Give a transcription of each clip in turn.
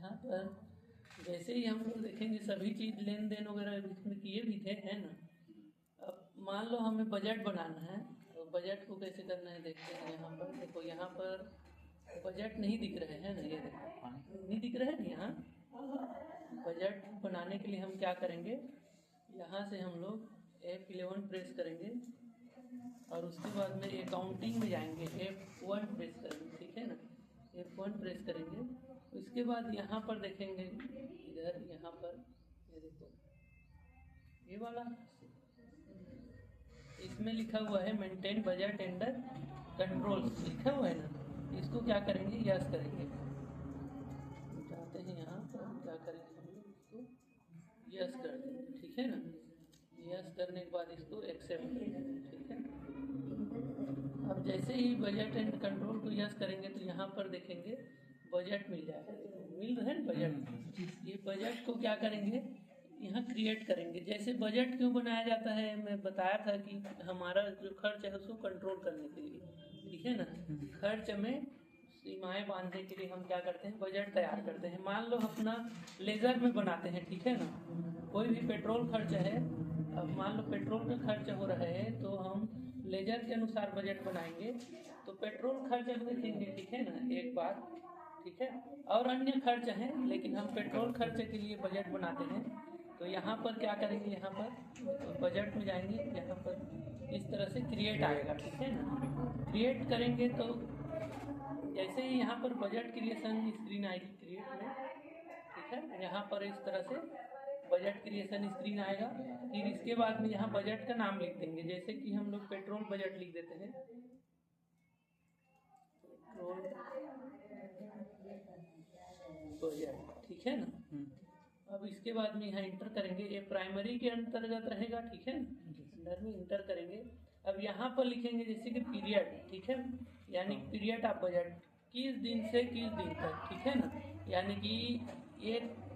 यहाँ पर जैसे ही हम लोग देखेंगे सभी चीज़ लेन देन वगैरह इसमें किए भी थे, है ना। अब मान लो हमें बजट बनाना है, तो बजट को कैसे करना है देखते हैं। यहाँ पर देखो, यहाँ पर बजट नहीं दिख रहे हैं ना, ये देखो नहीं दिख रहे हैं ना। यहाँ बजट बनाने के लिए हम क्या करेंगे, यहाँ से हम लोग F11 प्रेस करेंगे और उसके बाद में अकाउंटिंग में जाएंगे, F1 प्रेस करेंगे, ठीक है ना। F1 प्रेस करेंगे, उसके बाद यहाँ पर देखेंगे, इधर यहाँ पर ये देखो ये वाला, इसमें लिखा हुआ है मेंटेन बजट एंडर कंट्रोल लिखा हुआ है ना। इसको क्या करेंगे, यस करेंगे। जाते हैं यहाँ पर, क्या करेंगे हम लोग, इसको यस कर देंगे, ठीक है ना। यस करने के बाद इसको एक्सेप्ट करेंगे, ठीक है। अब जैसे ही बजट एंड कंट्रोल को यस करेंगे तो यहाँ पर देखेंगे बजट मिल जाएगा, मिल रहा है बजट। ये बजट को क्या करेंगे, यहाँ क्रिएट करेंगे। जैसे बजट क्यों बनाया जाता है, मैं बताया था कि हमारा जो खर्च है उसको कंट्रोल करने के लिए, ठीक है ना। खर्च में सीमाएं बांधने के लिए हम क्या करते हैं, बजट तैयार करते हैं। मान लो अपना लेजर में बनाते हैं, ठीक है ना। कोई भी पेट्रोल खर्च है, अब मान लो पेट्रोल का खर्च हो रहा है तो हम लेजर के अनुसार बजट बनाएंगे। तो पेट्रोल खर्च हम देखेंगे, ठीक है ना, एक बात, ठीक है। और अन्य खर्च हैं, लेकिन हम पेट्रोल खर्च के लिए बजट बनाते हैं। तो यहाँ पर क्या करेंगे, यहाँ पर बजट में जाएंगे, यहाँ पर इस तरह से क्रिएट आएगा, ठीक है ना। क्रिएट करेंगे तो जैसे ही यहाँ पर बजट क्रिएशन स्क्रीन आएगी क्रिएट में, ठीक है। यहाँ पर इस तरह से बजट क्रिएशन स्क्रीन आएगा। फिर इसके बाद में यहाँ बजट का नाम लिख देंगे, जैसे कि हम लोग पेट्रोल बजट लिख देते हैं, पेट्रोल बजट, ठीक है ना। अब इसके बाद में यहाँ इंटर करेंगे, ये प्राइमरी के अंतर्गत रहेगा, ठीक है ना। अंदर में इंटर करेंगे। अब यहाँ पर लिखेंगे जैसे कि पीरियड, ठीक है, यानी पीरियड ऑफ बजट, किस दिन से किस दिन तक, ठीक है ना। यानी कि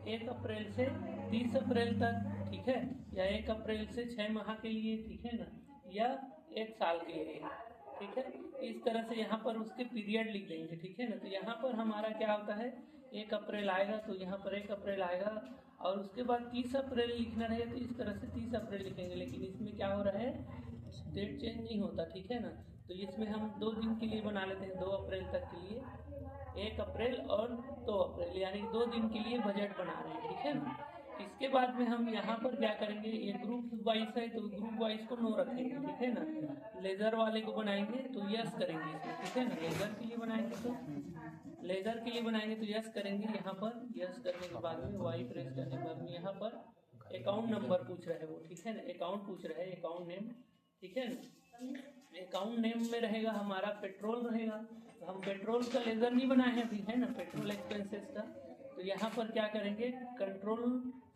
1 अप्रैल से 30 अप्रैल तक, ठीक है, या 1 अप्रैल से 6 माह के लिए, ठीक है ना, या 1 साल के लिए, ठीक है। इस तरह से यहाँ पर उसके पीरियड लिख देंगे, ठीक है ना। तो यहाँ पर हमारा क्या होता है, 1 अप्रैल आएगा तो यहाँ पर 1 अप्रैल आएगा, और उसके बाद 30 अप्रैल लिखना रहे तो इस तरह से 30 अप्रैल लिखेंगे। लेकिन इसमें क्या हो रहा है, डेट चेंज नहीं होता, ठीक है ना। तो इसमें हम 2 दिन के लिए बना लेते हैं, 2 अप्रैल तक के लिए, 1 अप्रैल और 2 अप्रैल, यानी 2 दिन के लिए बजट बना रहे हैं, ठीक है ना। इसके बाद में हम यहाँ पर क्या करेंगे, ये ग्रुप वाइज है तो ग्रुप वाइज को नो रखेंगे, ठीक है ना। लेजर वाले को बनाएंगे तो यस करेंगे इसमें, ठीक है ना। लेजर के लिए बनाएंगे तो लेजर के लिए बनाएंगे तो यस करेंगे। यहाँ पर यस करने के बाद में वाई प्रेस करने के बाद में यहाँ पर अकाउंट नंबर पूछ रहा है वो, ठीक है ना, अकाउंट पूछ रहा है, अकाउंट नेम, ठीक है ना। अकाउंट नेम में रहेगा हमारा पेट्रोल रहेगा, तो हम पेट्रोल का लेजर नहीं बनाए हैं अभी, है ना, पेट्रोल एक्सपेंसेस का। तो यहाँ पर क्या करेंगे, कंट्रोल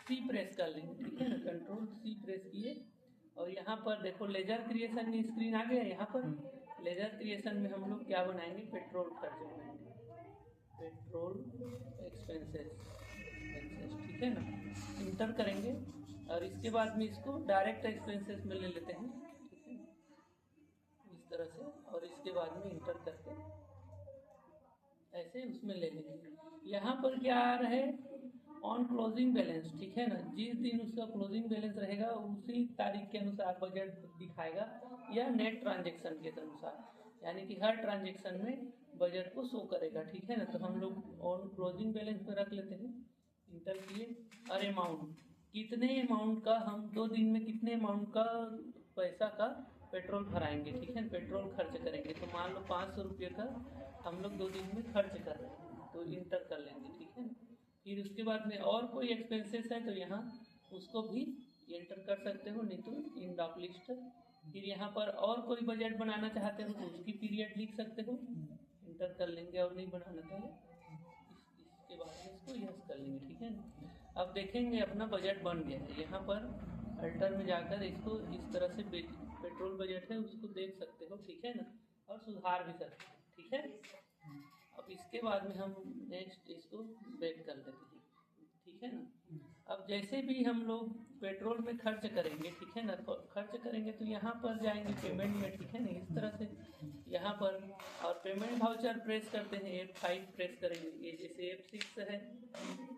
सी प्रेस कर लेंगे, ठीक है ना, कंट्रोल सी प्रेस किए। और यहाँ पर देखो लेजर क्रिएशन की स्क्रीन आ गया। यहाँ पर लेजर क्रिएशन में हम लोग क्या बनाएंगे, पेट्रोल खर्च बनाएंगे, पेट्रोल एक्सपेंसेस, ठीक है ना। इंटर करेंगे और इसके बाद में इसको डायरेक्ट एक्सपेंसेस में ले लेते हैं, ठीक है, इस तरह से। और इसके बाद में इंटर करके ऐसे उसमें ले लेंगे। यहाँ पर क्या आ रहा है, ऑन क्लोजिंग बैलेंस, ठीक है ना। जिस दिन उसका क्लोजिंग बैलेंस रहेगा उसी तारीख के अनुसार बजट दिखाएगा, या नेट ट्रांजेक्शन के अनुसार, यानी कि हर ट्रांजेक्शन में बजट को शो करेगा, ठीक है ना। तो हम लोग ऑन क्लोजिंग बैलेंस में रख लेते हैं, इंटर किए। और अमाउंट, कितने अमाउंट का हम 2 दिन में कितने अमाउंट का पैसा का पेट्रोल भराएंगे, ठीक है, पेट्रोल खर्च करेंगे। तो मान लो 500 रुपये का हम लोग 2 दिन में खर्च कर रहे हैं, तो इंटर कर लेंगे, ठीक है। फिर उसके बाद में और कोई एक्सपेंसेस है तो यहाँ उसको भी एंटर कर सकते हो, नहीं तो इन डॉक लिस्ट। फिर यहाँ पर और कोई बजट बनाना चाहते हो तो उसकी पीरियड लिख सकते हो, इंटर कर लेंगे। और नहीं बनाना तो इसके बाद में इसको यस कर लेंगे, ठीक है ना। अब देखेंगे अपना बजट बन गया है। यहाँ पर अल्टर में जाकर इसको इस तरह से पेट्रोल बजट है उसको देख सकते हो, ठीक है ना, और सुधार भी सकते हो, ठीक है। अब इसके बाद में हम नेक्स्ट इसको बैक कर लेते हैं, ठीक है ना। अब जैसे भी हम लोग पेट्रोल में खर्च करेंगे, ठीक है ना, तो खर्च करेंगे तो यहाँ पर जाएंगे पेमेंट में, ठीक है ना, इस तरह से यहाँ पर, और पेमेंट वाउचर प्रेस करते हैं, F5 प्रेस करेंगे। ये जैसे F6 है,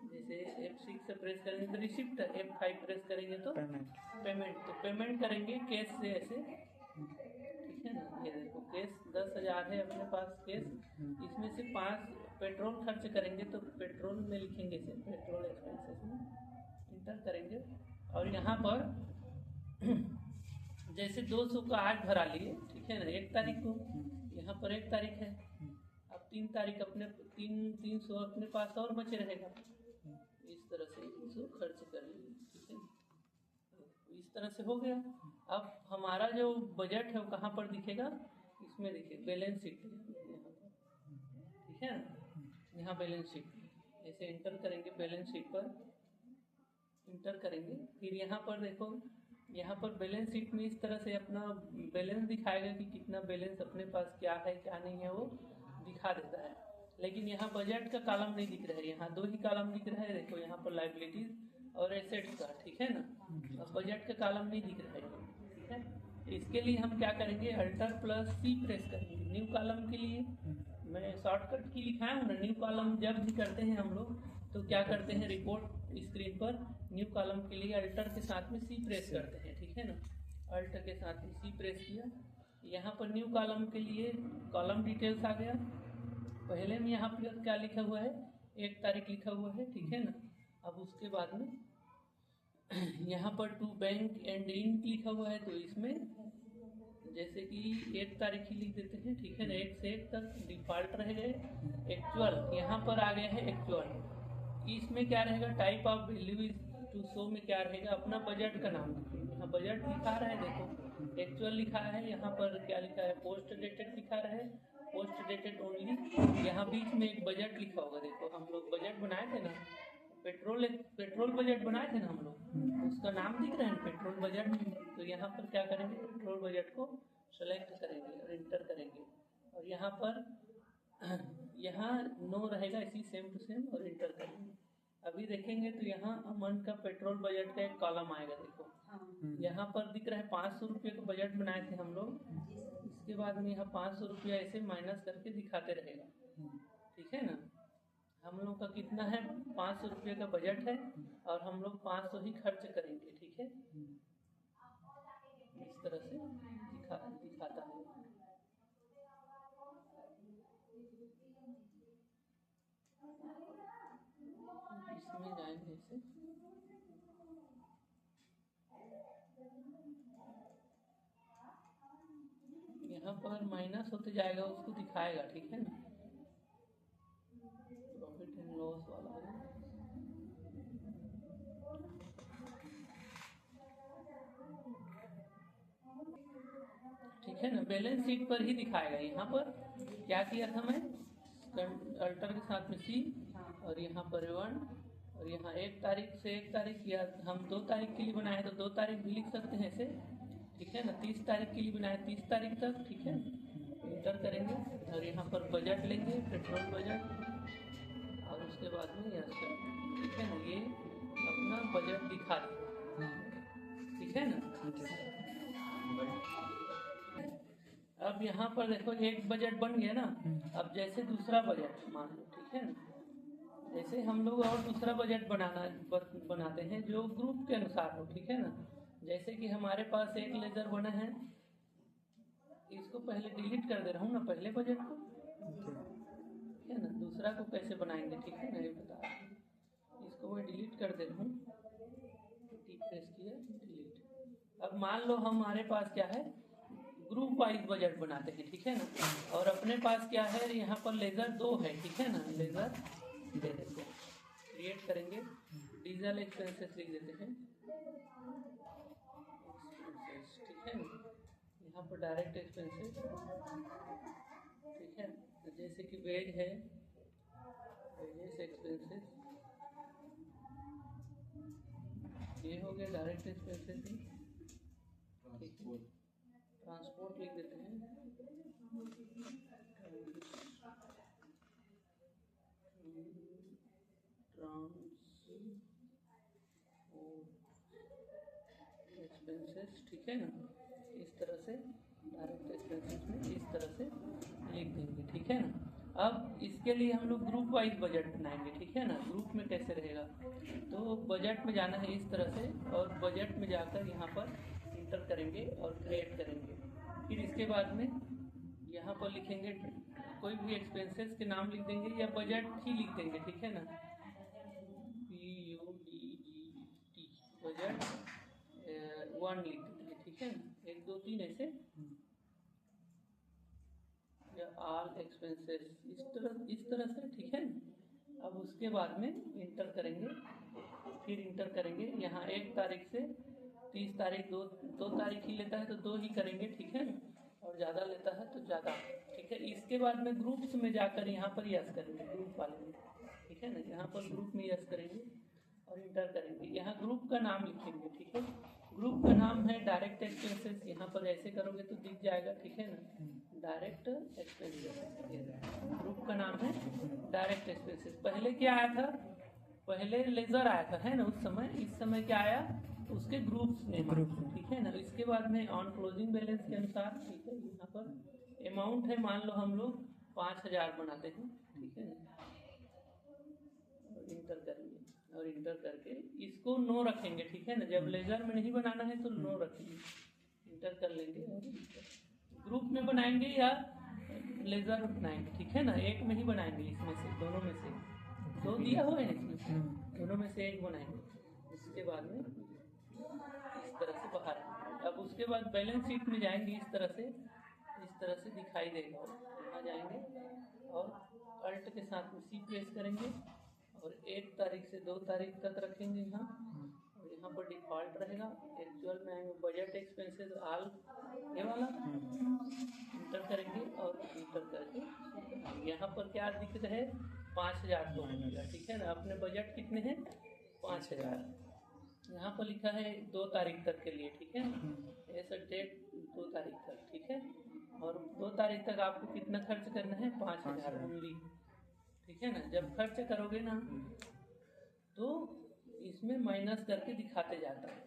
जैसे F6 से प्रेस करेंगे तो रिसिप्ट, F5 प्रेस करेंगे तो पेमेंट। तो पेमेंट करेंगे कैश से ऐसे, ठीक है ना। ये देखो कैश 10,000 है अपने पास कैश, इसमें से 5 पेट्रोल खर्च करेंगे तो पेट्रोल में लिखेंगे इसे, पेट्रोल एक्सपेंसेस में इंटर करेंगे। और यहाँ पर जैसे 200 का आज भरा लिए, ठीक है ना, 1 तारीख को, यहाँ पर 1 तारीख है, अब 3 तारीख अपने 300 अपने पास और बचे रहेगा। इस तरह से इसको खर्च कर लेंगे, ठीक है। इस तरह से हो गया। अब हमारा जो बजट है वो कहाँ पर दिखेगा, इसमें दिखे बैलेंस शीट, ठीक है ना। यहाँ बैलेंस शीट ऐसे इंटर करेंगे, बैलेंस शीट पर इंटर करेंगे। फिर यहाँ पर देखो, यहाँ पर बैलेंस शीट में इस तरह से अपना बैलेंस दिखाएगा कि कितना बैलेंस अपने पास क्या है क्या नहीं है, वो दिखा देता है। लेकिन यहाँ बजट का कॉलम नहीं दिख रहा है, यहाँ 2 ही कॉलम दिख रहा है। देखो यहाँ पर लायबिलिटीज और एसेट्स का, ठीक है ना, और बजट का कॉलम नहीं दिख रहा है, ठीक है। इसके लिए हम क्या करेंगे, Alt+C प्रेस करेंगे। न्यू कॉलम के लिए मैं शॉर्टकट की लिखाया हूँ ना, न्यू कॉलम जब भी करते हैं हम लोग तो क्या करते हैं, रिपोर्ट स्क्रीन पर न्यू कॉलम के लिए अल्टर के साथ में C प्रेस करते हैं, ठीक है ना। अल्ट के साथ में C प्रेस किया। यहाँ पर न्यू कॉलम के लिए कॉलम डिटेल्स आ गया। पहले में यहाँ पर क्या लिखा हुआ है, 1 तारीख लिखा हुआ है, ठीक है ना। अब उसके बाद में यहाँ पर टू बैंक एंड इंक लिखा हुआ है, तो इसमें जैसे कि 1 तारीख ही लिख देते हैं, ठीक है ना। 1 से 1 तक डिफॉल्ट रह गए। एक्चुअल यहाँ पर आ गया है एक्चुअल। इसमें क्या रहेगा, type of value is to show में क्या रहेगा, अपना बजट का नाम। यहाँ बजट लिखा रहा है, देखो एक्चुअल लिखा है, यहाँ पर क्या लिखा है, पोस्ट डेटेड लिखा रहा है, पोस्ट डेटेड ओनली। यहाँ बीच में एक बजट लिखा होगा, देखो हम लोग बजट बनाए थे ना, पेट्रोल बजट बनाए थे ना हम लोग, उसका नाम दिख रहा है पेट्रोल बजट। तो यहाँ पर क्या करेंगे, पेट्रोल बजट को सेलेक्ट करेंगे और इंटर करेंगे। और यहाँ पर यहाँ नो रहेगा इसी सेम टू सेम, और इंटर करेंगे। अभी देखेंगे तो यहाँ अमन का पेट्रोल बजट का एक कॉलम आएगा, देखो यहाँ पर दिख रहा है 500 रुपये का बजट बनाए थे हम लोग। इसके बाद में यहाँ 500 रुपया ऐसे माइनस करके दिखाते रहेगा, ठीक है ना। हम लोग का कितना है, 500 रुपये का बजट है और हम लोग 500 ही खर्च करेंगे, ठीक है। इस तरह से दिखाता है। इसमें जाएंगे ऐसे, यहाँ पर माइनस होते जाएगा, उसको दिखाएगा, ठीक है ना। प्रॉफिट एंड लॉस वाला है, ठीक है ना। बैलेंस शीट पर ही दिखाएगा। यहाँ पर क्या किया था मैं, अल्टर के साथ में C, और यहाँ पर 1, और यहाँ 1 तारीख से 1 तारीख, या हम 2 तारीख के लिए बनाए तो 2 तारीख भी लिख सकते हैं ऐसे, ठीक है ना। 30 तारीख के लिए बनाए 30 तारीख तक, ठीक है। इंटर करेंगे और यहाँ पर बजट लेंगे, पेट्रोल बजट, और उसके बाद में यस कर, ठीक है ना। ये अपना बजट दिखा देगा, ठीक है ना। अब यहाँ पर देखो एक बजट बन गया ना। अब जैसे दूसरा बजट मान लो, ठीक है ना, जैसे हम लोग और दूसरा बजट बनाते हैं जो ग्रुप के अनुसार हो, ठीक है ना। जैसे कि हमारे पास एक लेजर बना है, इसको पहले डिलीट कर दे रहा हूँ ना, पहले बजट को, ठीक है ना। दूसरा को कैसे बनाएंगे, ठीक है ना, ये बता, इसको मैं डिलीट कर दे रहा हूँ, प्रेस किया डिलीट। अब मान लो हमारे पास क्या है, ग्रुप वाइज बजट बनाते हैं, ठीक है ना। और अपने पास क्या है, यहाँ पर लेजर 2 है, ठीक है ना। लेजर दे देते हैं, क्रिएट करेंगे, डीजल एक्सपेंसेस लिख देते हैं, ठीक है ना। यहाँ पर डायरेक्ट एक्सपेंसेस, ठीक है। जैसे कि वेज है, वेजेस एक्सपेंसेस, ये हो गया डायरेक्ट एक्सपेंसेस ही, ठीक है। ट्रांसपोर्ट लिख देते हैं, एक्सपेंसेस, ठीक है ना। इस तरह से डायरेक्ट एक्सपेंसेस में इस तरह से अब इसके लिए हम लोग ग्रुप वाइज बजट बनाएंगे, ठीक है ना। ग्रुप में कैसे रहेगा, तो बजट में जाना है इस तरह से, और बजट में जाकर यहाँ पर इंटर करेंगे और क्रिएट करेंगे। फिर इसके बाद में यहाँ पर लिखेंगे कोई भी एक्सपेंसेस के नाम लिख देंगे या बजट ही लिख देंगे, ठीक है ना। PUDGT बजट 1 लिख देंगे, ठीक है ना। 1 2 3 ऐसे, या ऑल एक्सपेंसेस इस तरह से, ठीक है ना। अब उसके बाद में इंटर करेंगे, फिर इंटर करेंगे यहाँ 1 तारीख से 30 तारीख, दो तारीख ही लेता है तो 2 ही करेंगे, ठीक है ना, और ज़्यादा लेता है तो ज़्यादा, ठीक है। इसके बाद में ग्रुप्स में जाकर यहाँ पर यस करेंगे, ग्रुप वाले में, ठीक है ना। यहाँ पर ग्रुप में यस करेंगे और इंटर करेंगे। यहाँ ग्रुप का नाम लिखेंगे, ठीक है। ग्रुप का नाम है डायरेक्ट एक्सपेंसेस, यहाँ पर ऐसे करोगे तो दिख जाएगा, ठीक है ना, डायरेक्ट एक्सपेंसेस। ग्रुप का नाम है डायरेक्ट एक्सपेंसेस। पहले क्या आया था, पहले लेजर आया था, है ना, उस समय। इस समय क्या आया, उसके ग्रुप्स नेम, ठीक है ना। इसके बाद में ऑन क्लोजिंग बैलेंस के अनुसार, ठीक है, यहाँ पर अमाउंट है, मान लो हम लोग 5000 बनाते हैं, ठीक है ना, और इंटर करेंगे, और इंटर करके इसको नो रखेंगे, ठीक है ना। जब लेजर में नहीं बनाना है तो नो रखेंगे, इंटर कर लेंगे। और ग्रुप में बनाएंगे या लेजर में बनाएंगे, ठीक है ना, एक में ही बनाएंगे, इसमें से दोनों में से 2 दिया हुआ है इसमें से, दोनों में से एक बनाएंगे। इसके बाद में इस तरह से बाहर, अब उसके बाद बैलेंस शीट में जाएंगे, इस तरह से दिखाई देगा। यहाँ जाएंगे और अल्ट के साथ में सी प्रेस करेंगे और 1 तारीख से 2 तारीख तक रखेंगे यहाँ, और यहाँ पर डिफ़ॉल्ट रहेगा। एक्चुअल में आएंगे बजट एक्सपेंसेस ऑल, ये वाला इंटर करेंगे और इंटर करके यहाँ पर क्या दिख रहा है, 5000 तो मिलेगा, ठीक है ना। अपने बजट कितने हैं, 5000। यहाँ पर लिखा है 2 तारीख तक के लिए, ठीक है, ऐसा डेट 2 तारीख तक, ठीक है। और 2 तारीख तक आपको कितना खर्च करना है, 5000 ओनली, ठीक है ना। जब खर्च करोगे ना तो इसमें माइनस करके दिखाते जाता है,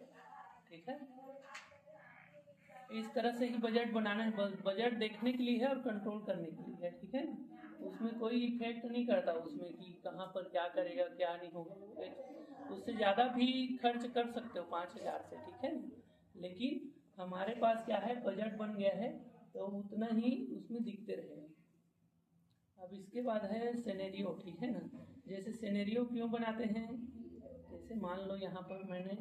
ठीक है। इस तरह से ही बजट बनाना है, बजट देखने के लिए है और कंट्रोल करने के लिए है, ठीक है ना। उसमें कोई इफेक्ट नहीं करता उसमें कि कहाँ पर क्या करेगा क्या नहीं होगा। उससे ज़्यादा भी खर्च कर सकते हो 5000 से, ठीक है ना। लेकिन हमारे पास क्या है, बजट बन गया है तो उतना ही उसमें दिखते रहेगा। अब इसके बाद है सिनेरियो, ठीक है ना। जैसे सिनेरियो क्यों बनाते हैं, जैसे मान लो यहाँ पर मैंने